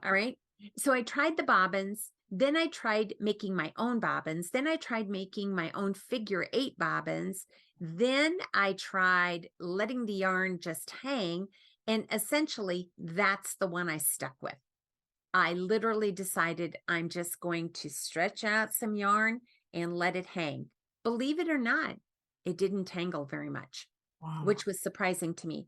All right. So I tried the bobbins. Then I tried making my own bobbins. Then I tried making my own figure 8 bobbins. Then I tried letting the yarn just hang. And essentially, that's the one I stuck with. I literally decided I'm just going to stretch out some yarn and let it hang. Believe it or not, it didn't tangle very much, Wow. which was surprising to me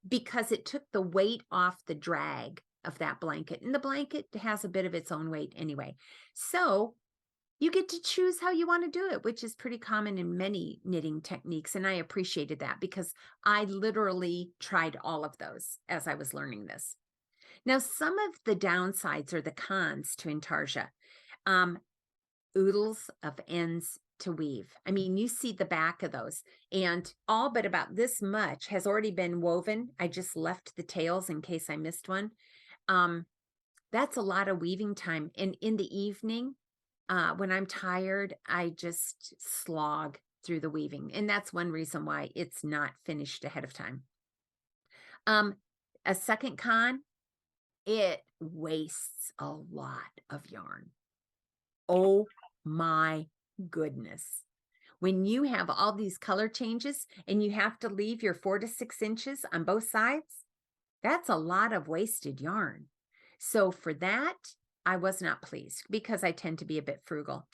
because it took the weight off the drag of that blanket. And the blanket has a bit of its own weight anyway. So you get to choose how you want to do it, which is pretty common in many knitting techniques. And I appreciated that because I literally tried all of those as I was learning this. Now, some of the downsides or the cons to Intarsia, oodles of ends to weave. I mean, you see the back of those, and all but about this much has already been woven. I just left the tails in case I missed one. That's a lot of weaving time. And in the evening, when I'm tired, I just slog through the weaving. And that's one reason why it's not finished ahead of time. A second con, it wastes a lot of yarn. Oh my goodness. When you have all these color changes and you have to leave your 4 to 6 inches on both sides, that's a lot of wasted yarn. So for that, I was not pleased because I tend to be a bit frugal.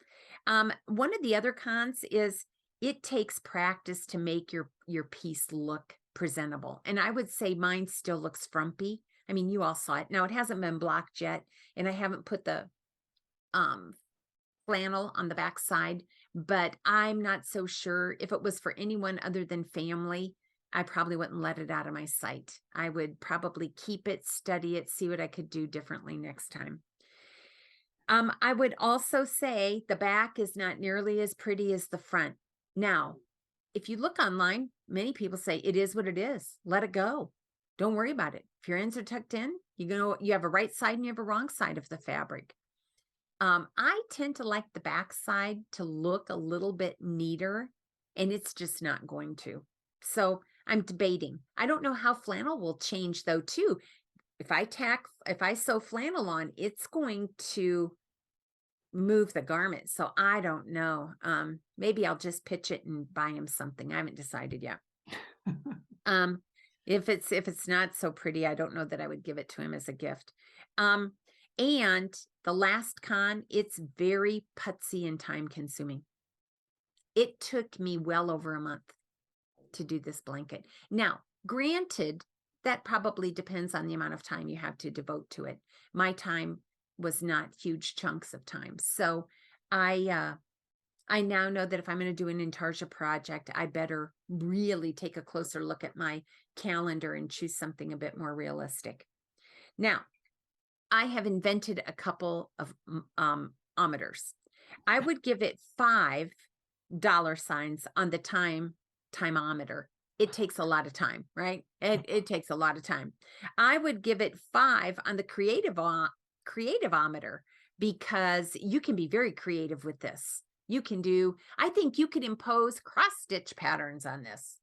One of the other cons is it takes practice to make your piece look presentable. And I would say mine still looks frumpy. I mean, you all saw it. Now, it hasn't been blocked yet, and I haven't put the flannel on the back side, but I'm not so sure if it was for anyone other than family, I probably wouldn't let it out of my sight. I would probably keep it, study it, see what I could do differently next time. I would also say the back is not nearly as pretty as the front. Now, if you look online, many people say it is what it is. Let it go. don't worry about it. If your ends are tucked in, you have a right side and you have a wrong side of the fabric. I tend to like the back side to look a little bit neater, and it's just not going to. So I'm debating. I don't know how flannel will change though too. If I sew flannel on, it's going to move the garment. So I don't know. Maybe I'll just pitch it and buy him something. I haven't decided yet. If it's not so pretty, I don't know that I would give it to him as a gift. And the last con, it's very putsy and time consuming. It took me well over a month to do this blanket. Now, granted, that probably depends on the amount of time you have to devote to it. My time was not huge chunks of time. So I now know that if I'm going to do an Intarsia project, I better really take a closer look at my calendar and choose something a bit more realistic. Now, I have invented a couple of ometers. I would give it $5 on the timeometer. It takes a lot of time, right? It takes a lot of time. I would give it 5 on the creativeometer, because you can be very creative with this. I think you could impose cross stitch patterns on this,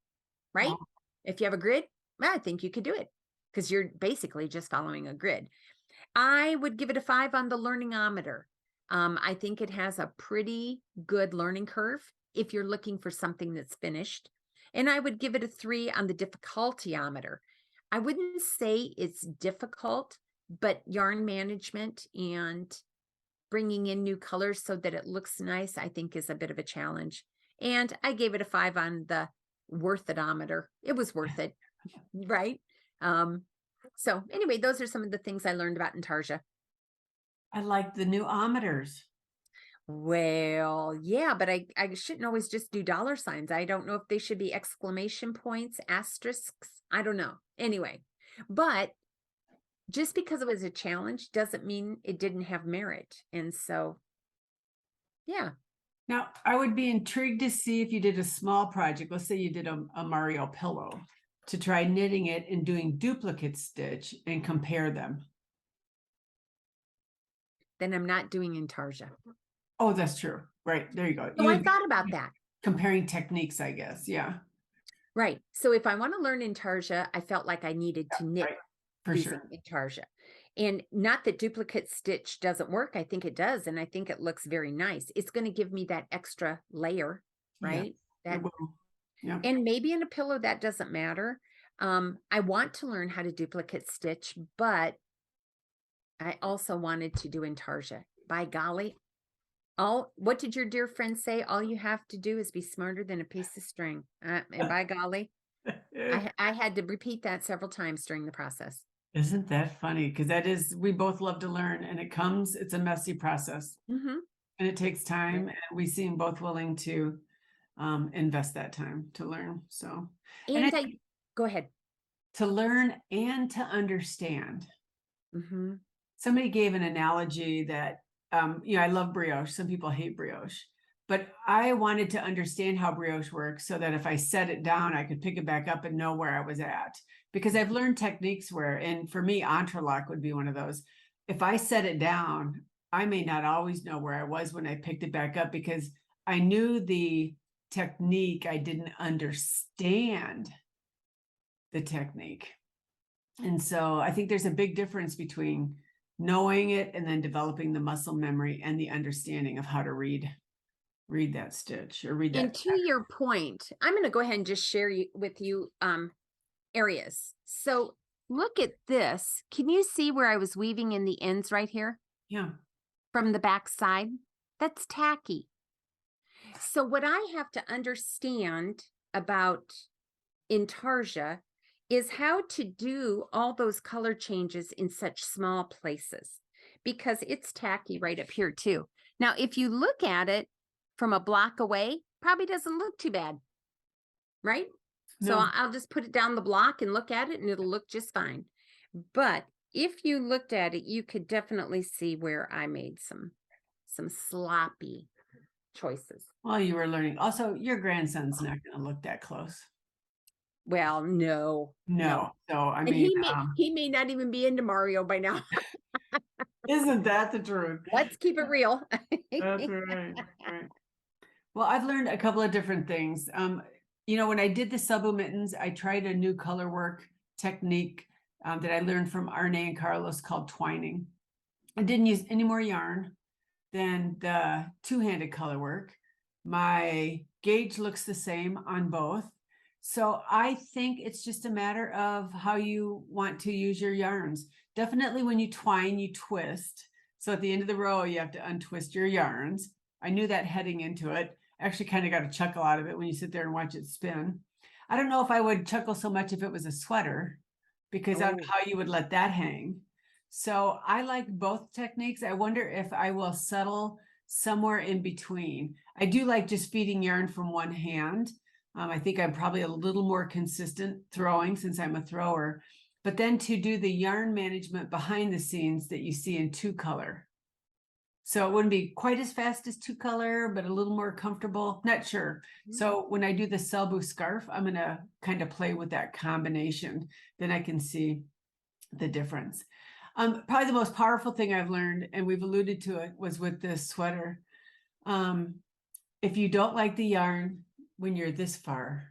right? Wow. If you have a grid, I think you could do it, because you're basically just following a grid. I would give it a 5 on the learningometer. I think it has a pretty good learning curve if you're looking for something that's finished. And I would give it a 3 on the difficultyometer. I wouldn't say it's difficult, but yarn management and bringing in new colors so that it looks nice, I think, is a bit of a challenge. And I gave it a 5 on the worth it-ometer. It was worth it, right? So anyway, those are some of the things I learned about Intarsia. I like the new ometers. Well, yeah, but I shouldn't always just do $signs. I don't know if they should be exclamation points, asterisks. I don't know. Anyway, but just because it was a challenge doesn't mean it didn't have merit. And so, yeah. Now, I would be intrigued to see if you did a small project. Let's say you did a Mario pillow, to try knitting it and doing duplicate stitch and compare them. Then I'm not doing Intarsia. Oh, that's true. Right. There you go. So I thought about that. Comparing techniques, I guess. Yeah. Right. So if I want to learn Intarsia, I felt like I needed to knit for using sure. Intarsia. And not that duplicate stitch doesn't work. I think it does. And I think it looks very nice. It's going to give me that extra layer, right? Yeah, yeah. And maybe in a pillow that doesn't matter. I want to learn how to duplicate stitch, but I also wanted to do Intarsia. By golly, what did your dear friend say? All you have to do is be smarter than a piece of string. And by golly, I had to repeat that several times during the process. Isn't that funny? Because we both love to learn, and it's a messy process. Mm-hmm. And it takes time, and we seem both willing to invest that time to learn. So, Go ahead. To learn and to understand. Mm-hmm. Somebody gave an analogy that, I love brioche. Some people hate brioche, but I wanted to understand how brioche works so that if I set it down, I could pick it back up and know where I was at. Because I've learned techniques and for me, entrelac would be one of those. If I set it down, I may not always know where I was when I picked it back up, because I knew the technique. I didn't understand the technique. And so I think there's a big difference between knowing it and then developing the muscle memory and the understanding of how to read that stitch or read that. And to your point, I'm going to go ahead and just share with you areas. So look at this. Can you see where I was weaving in the ends right here? Yeah. From the back side? That's tacky. So what I have to understand about Intarsia is how to do all those color changes in such small places, because it's tacky right up here too. Now, if you look at it from a block away, probably doesn't look too bad, right? No. So I'll just put it down the block and look at it and it'll look just fine. But if you looked at it, you could definitely see where I made some sloppy choices. Well, you were learning. Also, your grandson's not going to look that close. Well, no. No. So, I And mean, he may not even be into Mario by now. isn't that the truth? Let's keep it real. That's right. Right. Well, I've learned a couple of different things. When I did the Subu mittens, I tried a new color work technique that I learned from Arne and Carlos called twining. I didn't use any more yarn than the two-handed color work. My gauge looks the same on both. So I think it's just a matter of how you want to use your yarns. Definitely when you twine, you twist. So at the end of the row, you have to untwist your yarns. I knew that heading into it. Actually kind of got a chuckle out of it when you sit there and watch it spin. I don't know if I would chuckle so much if it was a sweater, because I don't know how you would let that hang. So I like both techniques. I wonder if I will settle somewhere in between. I do like just feeding yarn from one hand. I think I'm probably a little more consistent throwing since I'm a thrower, but then to do the yarn management behind the scenes that you see in two color. So it wouldn't be quite as fast as two color, but a little more comfortable. Not sure. So when I do the Selbu scarf, I'm going to kind of play with that combination. Then I can see the difference. Probably the most powerful thing I've learned, and we've alluded to it, was with this sweater. If you don't like the yarn when you're this far,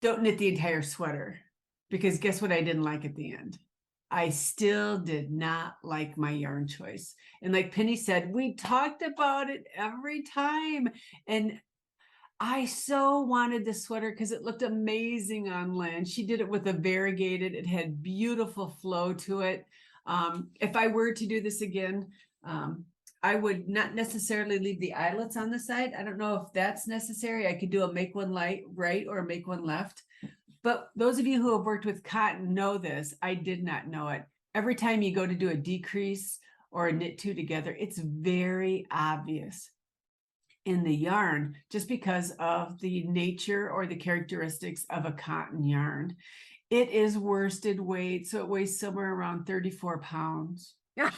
don't knit the entire sweater, because guess what I didn't like at the end? I still did not like my yarn choice. And like Penny said, we talked about it every time. And I so wanted this sweater because it looked amazing on Lynn. She did it with a variegated, it had beautiful flow to it. If I were to do this again, I would not necessarily leave the eyelets on the side. I don't know if that's necessary. I could do a make one right or make one left. But those of you who have worked with cotton know this. I did not know it. Every time you go to do a decrease or a knit two together, it's very obvious in the yarn just because of the nature or the characteristics of a cotton yarn. It is worsted weight, so it weighs somewhere around 34 pounds. At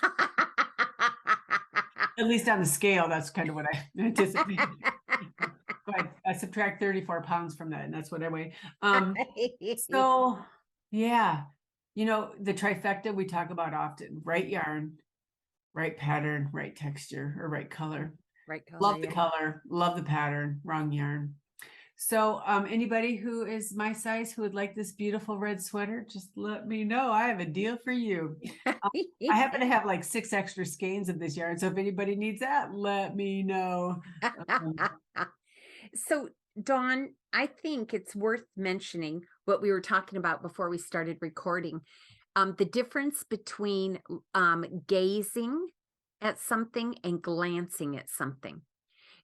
least on the scale, that's kind of what I anticipated. But I subtract 34 pounds from that, and that's what I weigh. So yeah, the trifecta we talk about often: right yarn, right pattern, right texture, or right color. Right color. Love the color, love the pattern, wrong yarn. So anybody who is my size who would like this beautiful red sweater, just let me know. I have a deal for you. I happen to have like 6 extra skeins of this yarn, so if anybody needs that, let me know. So Dawn, I think it's worth mentioning what we were talking about before we started recording. The difference between gazing at something and glancing at something.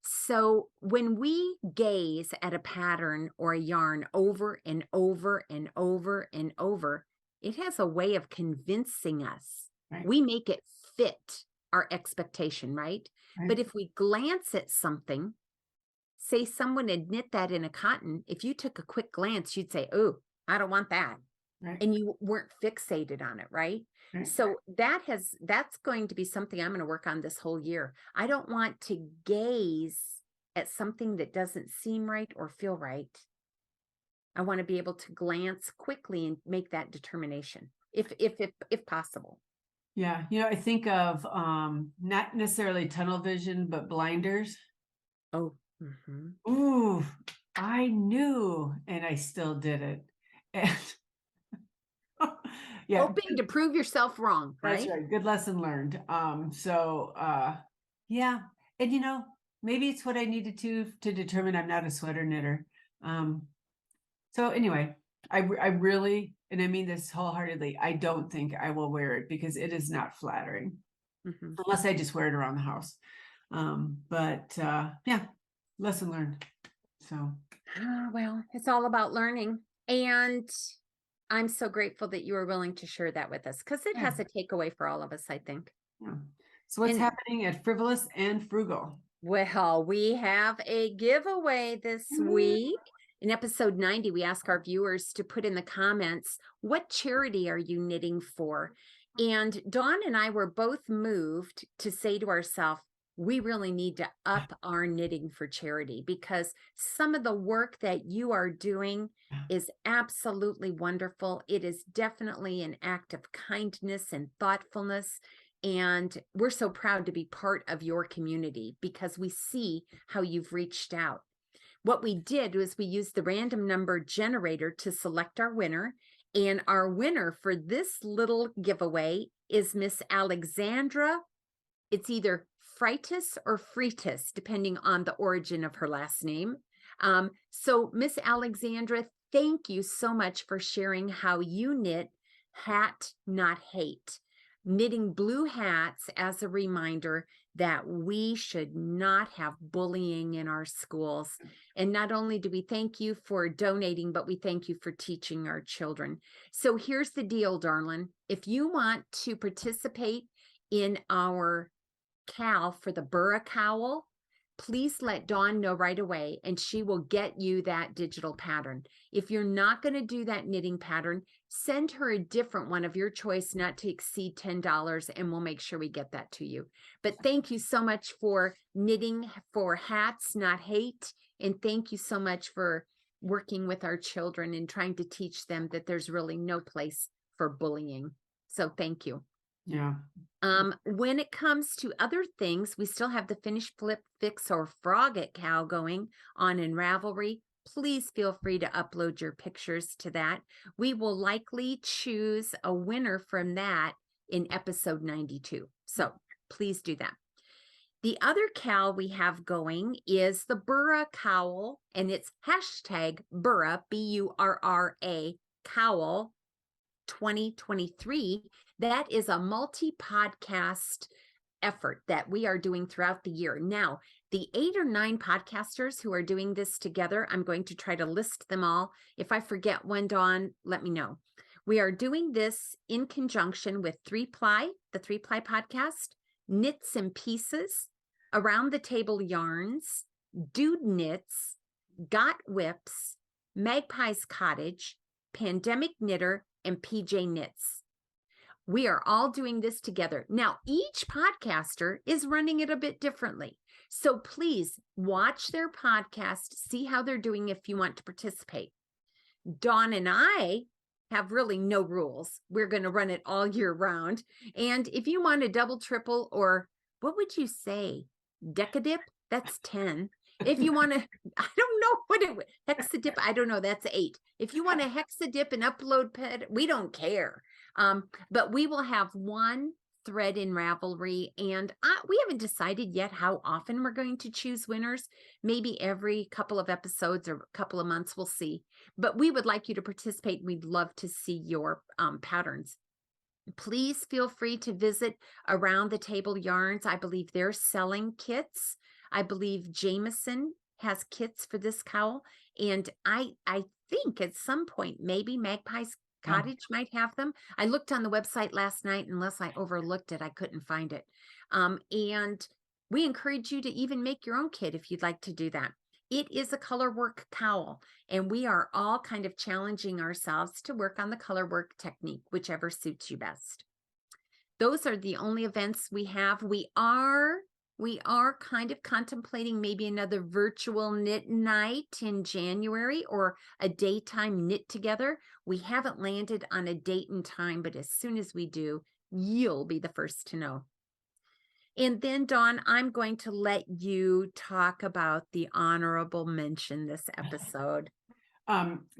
So when we gaze at a pattern or a yarn over and over and over and over, it has a way of convincing us. Right. We make it fit our expectation, right? Right. But if we glance at something, say someone had knit that in a cotton, if you took a quick glance, you'd say, oh, I don't want that. Right. And you weren't fixated on it, right? Right. So that's going to be something I'm going to work on this whole year. I don't want to gaze at something that doesn't seem right or feel right. I want to be able to glance quickly and make that determination, if possible. Yeah, I think of not necessarily tunnel vision, but blinders. Oh, mm-hmm. Ooh, I knew, and I still did it. And yeah, hoping to prove yourself wrong, right? That's right. Good lesson learned. Yeah, and maybe it's what I needed to determine I'm not a sweater knitter. So anyway, I really, and I mean this wholeheartedly, I don't think I will wear it because it is not flattering, unless I just wear it around the house. Yeah, lesson learned. So well, it's all about learning, and I'm so grateful that you were willing to share that with us, because it has a takeaway for all of us, I think. Yeah. So what's happening at Frivolous and Frugal? Well, we have a giveaway this week. In episode 90, we ask our viewers to put in the comments, what charity are you knitting for? And Dawn and I were both moved to say to ourselves, we really need to up our knitting for charity, because some of the work that you are doing is absolutely wonderful. It is definitely an act of kindness and thoughtfulness. And we're so proud to be part of your community because we see how you've reached out. What we did was we used the random number generator to select our winner. And our winner for this little giveaway is Miss Alexandra. It's either Fritus or Fritus, depending on the origin of her last name. So Miss Alexandra, thank you so much for sharing how you knit hat, not hate. Knitting blue hats as a reminder that we should not have bullying in our schools. And not only do we thank you for donating, but we thank you for teaching our children. So here's the deal, darling. If you want to participate in our Cal for the Burra cowl, please let Dawn know right away and she will get you that digital pattern. If you're not going to do that knitting pattern, send her a different one of your choice, not to exceed $10, and we'll make sure we get that to you. But thank you so much for knitting for hats, not hate. And thank you so much for working with our children and trying to teach them that there's really no place for bullying. So thank you. Yeah. When it comes to other things, we still have the Finish, Flip, Fix, or Frog It cow going on in Ravelry. Please feel free to upload your pictures to that. We will likely choose a winner from that in episode 92. So please do that. The other cowl we have going is the Burra cowl, and it's hashtag Burra, B-U-R-R-A, cowl 2023. That is a multi-podcast effort that we are doing throughout the year. Now, the 8 or 9 podcasters who are doing this together, I'm going to try to list them all. If I forget one, Dawn, let me know. We are doing this in conjunction with 3-Ply, the 3-Ply podcast, Knits and Pieces, Around the Table Yarns, Dude Knits, Got Whips, Magpie's Cottage, Pandemic Knitter, and PJ Knits. We are all doing this together. Now, each podcaster is running it a bit differently. So please watch their podcast, see how they're doing if you want to participate. Dawn and I have really no rules. We're going to run it all year round. And if you want a double, triple, or what would you say? Decadip? That's 10. If you want to, I don't know what it would, hexadip, I don't know, that's 8. If you want to hexadip and upload pet, we don't care. But we will have one thread in Ravelry, and we haven't decided yet how often we're going to choose winners. Maybe every couple of episodes or a couple of months, we'll see. But we would like you to participate. We'd love to see your patterns. Please feel free to visit Around the Table Yarns. I believe they're selling kits. I believe Jameson has kits for this cowl. And I think at some point, maybe Magpie's Cottage might have them. I looked on the website last night, unless I overlooked it, I couldn't find it. And we encourage you to even make your own kit if you'd like to do that. It is a color work cowl, and we are all kind of challenging ourselves to work on the color work technique, whichever suits you best. Those are the only events we have. We are kind of contemplating maybe another virtual knit night in January, or a daytime knit together. We haven't landed on a date and time, but as soon as we do, you'll be the first to know. And then, Dawn, I'm going to let you talk about the honorable mention this episode.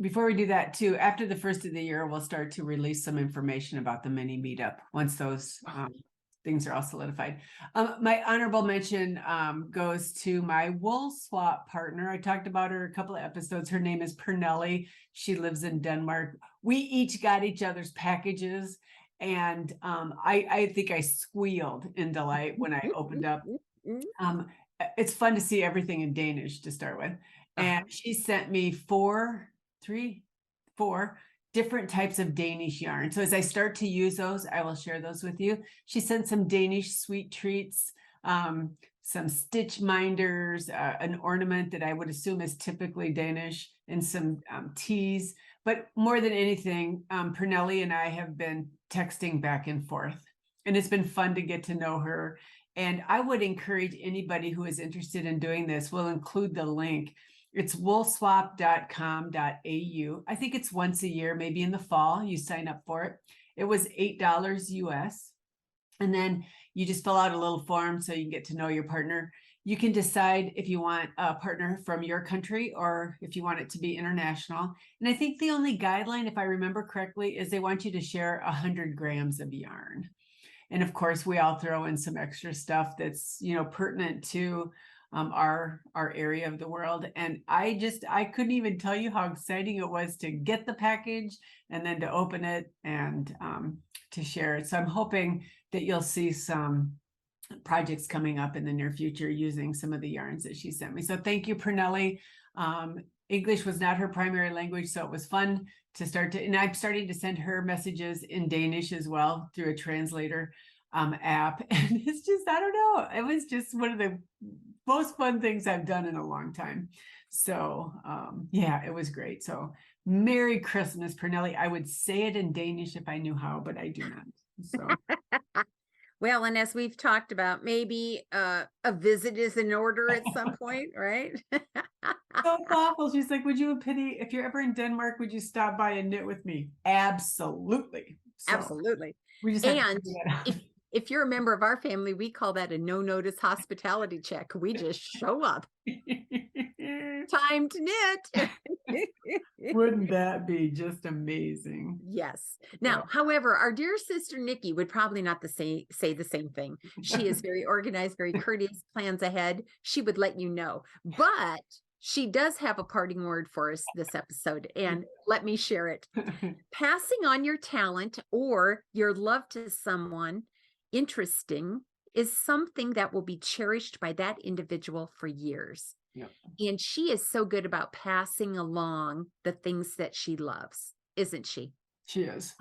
Before we do that too, after the first of the year, we'll start to release some information about the mini meetup once those things are all solidified. My honorable mention goes to my wool swap partner. I talked about her a couple of episodes. Her name is Pernelli. She lives in Denmark. We each got each other's packages. And I think I squealed in delight when I opened up. It's fun to see everything in Danish to start with. And she sent me 4 different types of Danish yarn. So as I start to use those, I will share those with you. She sent some Danish sweet treats, some stitch minders, an ornament that I would assume is typically Danish, and some teas. But more than anything, Pernelli and I have been texting back and forth, and it's been fun to get to know her And I would encourage anybody who is interested in doing this, we'll include the link. It's woolswap.com.au. I think it's once a year, maybe in the fall, you sign up for it. It was $8 US. And then you just fill out a little form so you can get to know your partner. You can decide if you want a partner from your country or if you want it to be international. And I think the only guideline, if I remember correctly, is they want you to share 100 grams of yarn. And of course, we all throw in some extra stuff that's, pertinent to our area of the world. And I couldn't even tell you how exciting it was to get the package and then to open it and to share it. So I'm hoping that you'll see some projects coming up in the near future using some of the yarns that she sent me. So thank you, Pernelli. English was not her primary language, so it was fun to and I'm starting to send her messages in Danish as well through a translator app. And it's just, I don't know, it was just one of the most fun things I've done in a long time. So yeah, it was great. So Merry Christmas, Pernelli. I would say it in Danish if I knew how, but I do not. So well, and as we've talked about, maybe a visit is in order at some point, right? So thoughtful. She's like, would you and Penny, if you're ever in Denmark, would you stop by and knit with me? Absolutely. So Absolutely. we just And if you're a member of our family, we call that a no-notice hospitality check. We just show up. Time to knit. Wouldn't that be just amazing? Yes. Now, however, our dear sister Nikki would probably not say the same thing. She is very organized, very courteous, plans ahead. She would let you know. But she does have a parting word for us this episode, and let me share it. Passing on your talent or your love to someone interesting is something that will be cherished by that individual for years. Yep. And she is so good about passing along the things that she loves, isn't she? She is.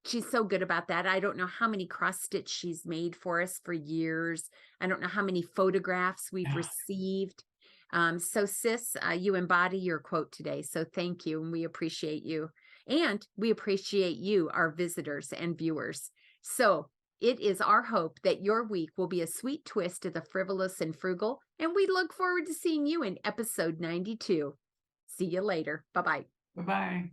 She's so good about that. I don't know how many cross stitch she's made for us for years. I don't know how many photographs we've received. So sis, you embody your quote today. So thank you. And we appreciate you. And we appreciate you, our visitors and viewers. So it is our hope that your week will be a sweet twist of the frivolous and frugal, and we look forward to seeing you in episode 92. See you later. Bye-bye. Bye-bye.